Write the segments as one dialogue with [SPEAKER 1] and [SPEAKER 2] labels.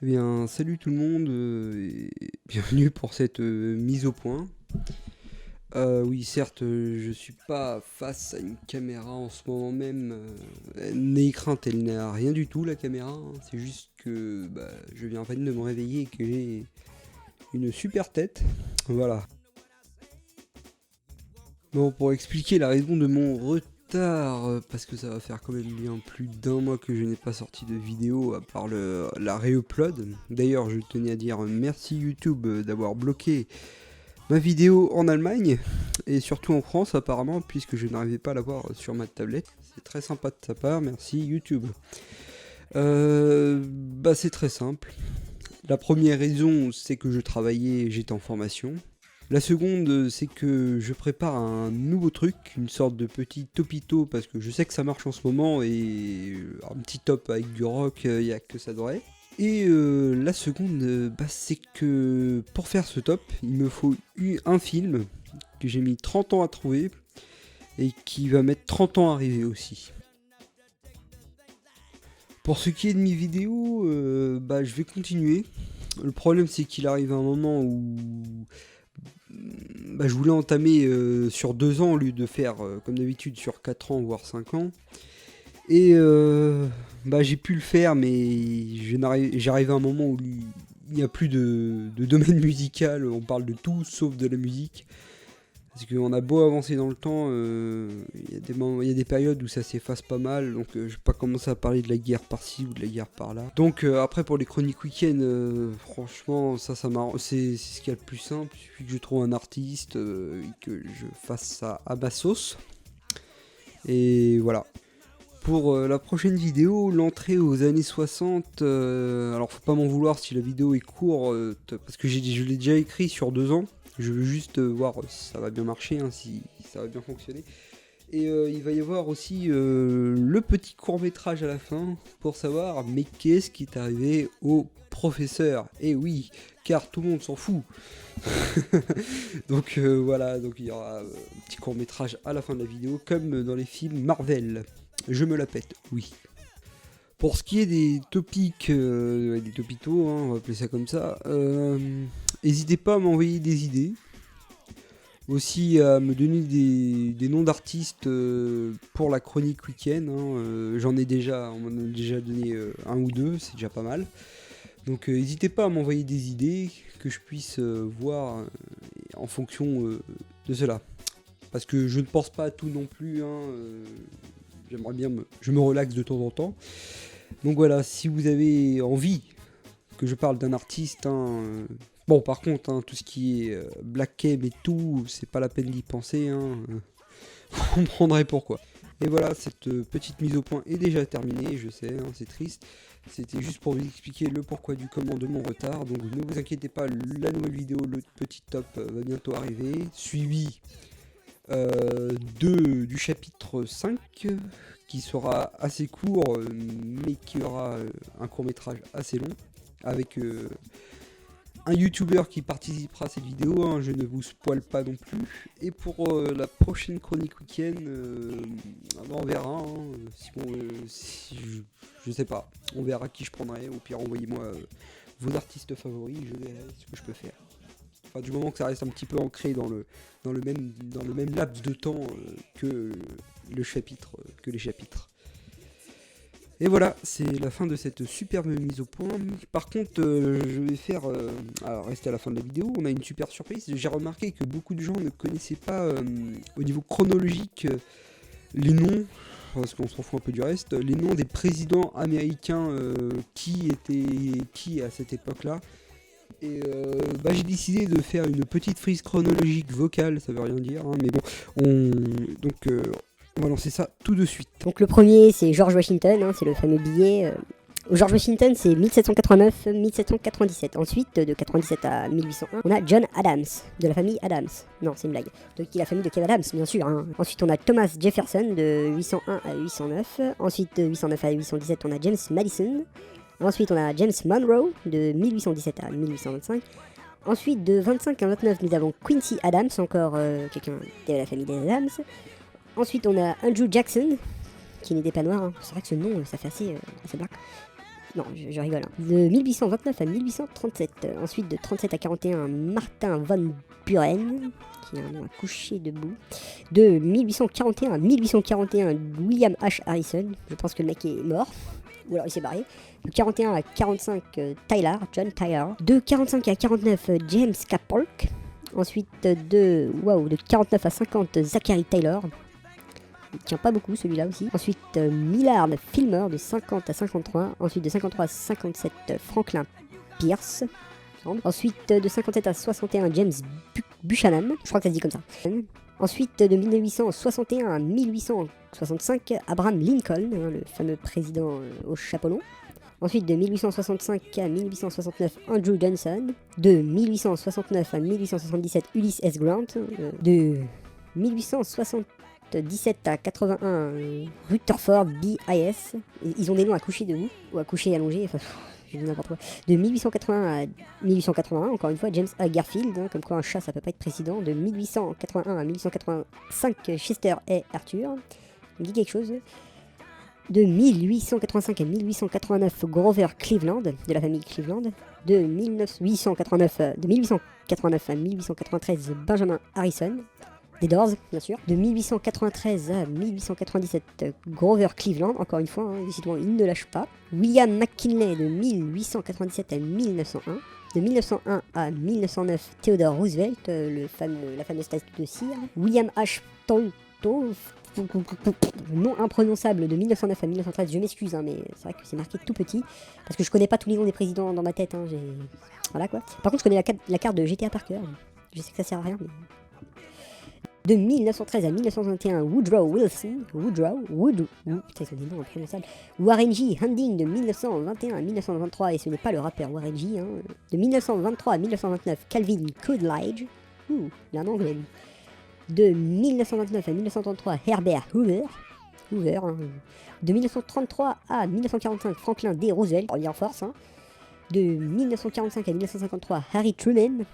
[SPEAKER 1] Eh bien, salut tout le monde et bienvenue pour cette mise au point. Oui, certes, je suis pas face à une caméra en ce moment même. N'ayez crainte, elle n'a rien du tout, la caméra, hein. C'est juste que je viens à peine de me réveiller et que j'ai une super tête. Voilà. Bon, pour expliquer la raison de mon retard, parce que ça va faire quand même bien plus d'un mois que je n'ai pas sorti de vidéo à part la réupload. D'ailleurs, je tenais à dire merci YouTube d'avoir bloqué ma vidéo en Allemagne et surtout en France apparemment, puisque je n'arrivais pas à la voir sur ma tablette. C'est très sympa de sa part, merci YouTube. C'est très simple. La première raison, c'est que je travaillais, j'étais en formation. La seconde, c'est que je prépare un nouveau truc, une sorte de petit topito, parce que je sais que ça marche en ce moment, et un petit top avec du rock, il n'y a que ça devrait. Et la seconde, c'est que pour faire ce top, il me faut un film que j'ai mis 30 ans à trouver, et qui va mettre 30 ans à arriver aussi. Pour ce qui est de mes vidéos, je vais continuer. Le problème, c'est qu'il arrive un moment où je voulais entamer sur 2 ans au lieu de faire comme d'habitude sur 4 ans voire 5 ans. Et j'ai pu le faire, mais j'arrive à un moment où il n'y a plus de domaine musical, on parle de tout sauf de la musique. Parce qu'on a beau avancer dans le temps, il y a des périodes où ça s'efface pas mal, donc je vais pas commencer à parler de la guerre par-ci ou de la guerre par-là. Donc après pour les chroniques week-end, franchement ça c'est ce qu'il y a le plus simple, il suffit que je trouve un artiste et que je fasse ça à ma sauce. Et voilà. Pour la prochaine vidéo, l'entrée aux années 60, alors faut pas m'en vouloir si la vidéo est courte, parce que je l'ai déjà écrit sur 2 ans. Je veux juste voir si ça va bien marcher, hein, si ça va bien fonctionner. Et il va y avoir aussi le petit court métrage à la fin pour savoir mais qu'est-ce qui est arrivé au professeur. Et oui, car tout le monde s'en fout. Donc voilà, donc il y aura un petit court métrage à la fin de la vidéo comme dans les films Marvel. Je me la pète, oui. Pour ce qui est des topics, des topitos, hein, on va appeler ça comme ça, n'hésitez pas à m'envoyer des idées. Aussi à me donner des noms d'artistes pour la chronique week-end. Hein, on m'en a déjà donné un ou deux, c'est déjà pas mal. Donc n'hésitez pas à m'envoyer des idées que je puisse voir en fonction de cela. Parce que je ne pense pas à tout non plus, hein, j'aimerais bien je me relaxe de temps en temps. Donc voilà, si vous avez envie que je parle d'un artiste, hein, bon par contre, hein, tout ce qui est Black Cam et tout, c'est pas la peine d'y penser, hein, vous comprendrez pourquoi. Et voilà, cette petite mise au point est déjà terminée, je sais, hein, c'est triste. C'était juste pour vous expliquer le pourquoi du comment de mon retard. Donc ne vous inquiétez pas, la nouvelle vidéo, le petit top va bientôt arriver. Suivi du chapitre 5 qui sera assez court mais qui aura un court métrage assez long avec un youtubeur qui participera à cette vidéo, hein, je ne vous spoil pas non plus. Et pour la prochaine chronique week-end, on verra, hein, si je sais pas, on verra qui je prendrai, au pire envoyez-moi vos artistes favoris, je verrai ce que je peux faire. Enfin, du moment que ça reste un petit peu ancré dans le même laps de temps que les chapitres. Et voilà, c'est la fin de cette superbe mise au point. Par contre, je vais faire... alors, restez à la fin de la vidéo, on a une super surprise. J'ai remarqué que beaucoup de gens ne connaissaient pas, au niveau chronologique, les noms, parce qu'on s'en fout un peu du reste, les noms des présidents américains qui étaient qui à cette époque-là. Et j'ai décidé de faire une petite frise chronologique vocale, ça veut rien dire, hein, mais bon, on va lancer ça tout de suite.
[SPEAKER 2] Donc le premier c'est George Washington, hein, c'est le fameux billet. George Washington c'est 1789-1797. Ensuite de 97 à 1801 on a John Adams, de la famille Adams. Non c'est une blague, donc la famille de Kev Adams bien sûr, hein. Ensuite on a Thomas Jefferson de 801 à 809. Ensuite de 809 à 817 on a James Madison. Ensuite on a James Monroe de 1817 à 1825. Ensuite de 25 à 29 nous avons Quincy Adams, encore quelqu'un de la famille des Adams. Ensuite on a Andrew Jackson, qui n'était pas noir, hein. C'est vrai que ce nom ça fait assez black. Non, je rigole. Hein. De 1829 à 1837. Ensuite, de 37 à 41, Martin von Buren, qui a un nom à coucher debout. De 1841 à 1841, William H. Harrison. Je pense que le mec est mort. Ou alors il s'est barré. De 41 à 45, John Tyler. De 45 à 49, James K. Polk. Ensuite, de 49 à 50, Zachary Taylor. Il tient pas beaucoup celui-là aussi. Ensuite, Millard Fillmore de 50 à 53. Ensuite, de 53 à 57, Franklin Pierce. Ensuite, de 57 à 61, James Buchanan. Je crois que ça se dit comme ça. Ensuite, de 1861 à 1865, Abraham Lincoln, le fameux président au chapeau long. Ensuite, de 1865 à 1869, Andrew Johnson. De 1869 à 1877, Ulysses S. Grant. De 1877 à 81, Rutherford B. Hayes. Ils ont des noms à coucher debout, ou à coucher allongé, enfin, je dis n'importe quoi. De 1881 à 1881, encore une fois, James A. Garfield, comme quoi un chat ça peut pas être président. De 1881 à 1885, Chester A. Arthur. Ça me dit quelque chose. De 1885 à 1889, Grover Cleveland, de la famille Cleveland. De 1889 à 1893, Benjamin Harrison. Des Doors, bien sûr. De 1893 à 1897, Grover Cleveland, encore une fois, hein, décidément, il ne lâche pas. William McKinley, de 1897 à 1901. De 1901 à 1909, Theodore Roosevelt, la fameuse statue de cire. William H. Tolto, nom imprononçable, de 1909 à 1913, je m'excuse, hein, mais c'est vrai que c'est marqué tout petit, parce que je connais pas tous les noms des présidents dans ma tête, hein, voilà quoi. Par contre, je connais la carte de GTA par cœur. Je sais que ça sert à rien, mais... De 1913 à 1921, Woodrow Wilson, putain, ils ont des noms imprononçables. Warren G. Harding, de 1921 à 1923, et ce n'est pas le rappeur Warren G. Hein. De 1923 à 1929, Calvin Coolidge, il a un anglais lui. De 1929 à 1933, Herbert Hoover, hein. De 1933 à 1945, Franklin D. Roosevelt, on revient en force. Hein. De 1945 à 1953, Harry Truman,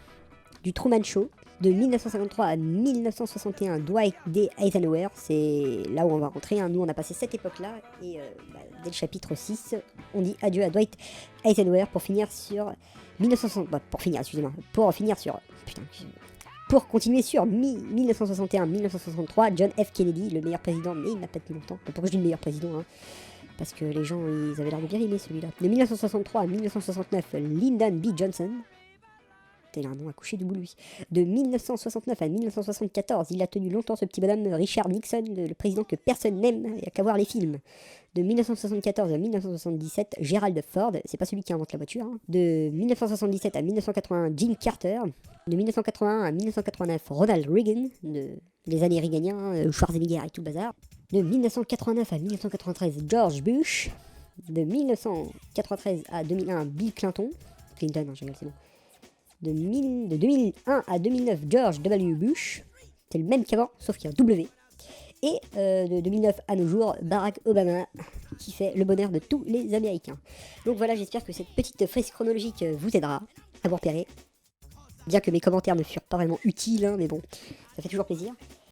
[SPEAKER 2] du Truman Show. De 1953 à 1961, Dwight D. Eisenhower, c'est là où on va rentrer. Hein. Nous, on a passé cette époque-là, et dès le chapitre 6, on dit adieu à Dwight Eisenhower pour finir sur 1960. Pour continuer sur 1961-1963, John F. Kennedy, le meilleur président, mais il n'a pas tenu longtemps. Pourquoi je dis le meilleur président, hein, parce que les gens, ils avaient l'air de bien aimer celui-là. De 1963 à 1969, Lyndon B. Johnson. Il a un nom à coucher debout lui. De 1969 à 1974, il a tenu longtemps ce petit bonhomme Richard Nixon, le président que personne n'aime, il n'y a qu'à voir les films. De 1974 à 1977, Gerald Ford, c'est pas celui qui invente la voiture. Hein. De 1977 à 1981, Jim Carter. De 1981 à 1989, Ronald Reagan, les années Reaganiens, Schwarzenegger et tout le bazar. De 1989 à 1993, George Bush. De 1993 à 2001, Bill Clinton. Clinton, hein, j'ai c'est bon. De 2001 à 2009, George W. Bush. C'est le même qu'avant, sauf qu'il y a un W. Et de 2009 à nos jours, Barack Obama, qui fait le bonheur de tous les Américains. Donc voilà, j'espère que cette petite fresque chronologique vous aidera à vous repérer. Bien que mes commentaires ne furent pas vraiment utiles, hein, mais bon, ça fait toujours plaisir.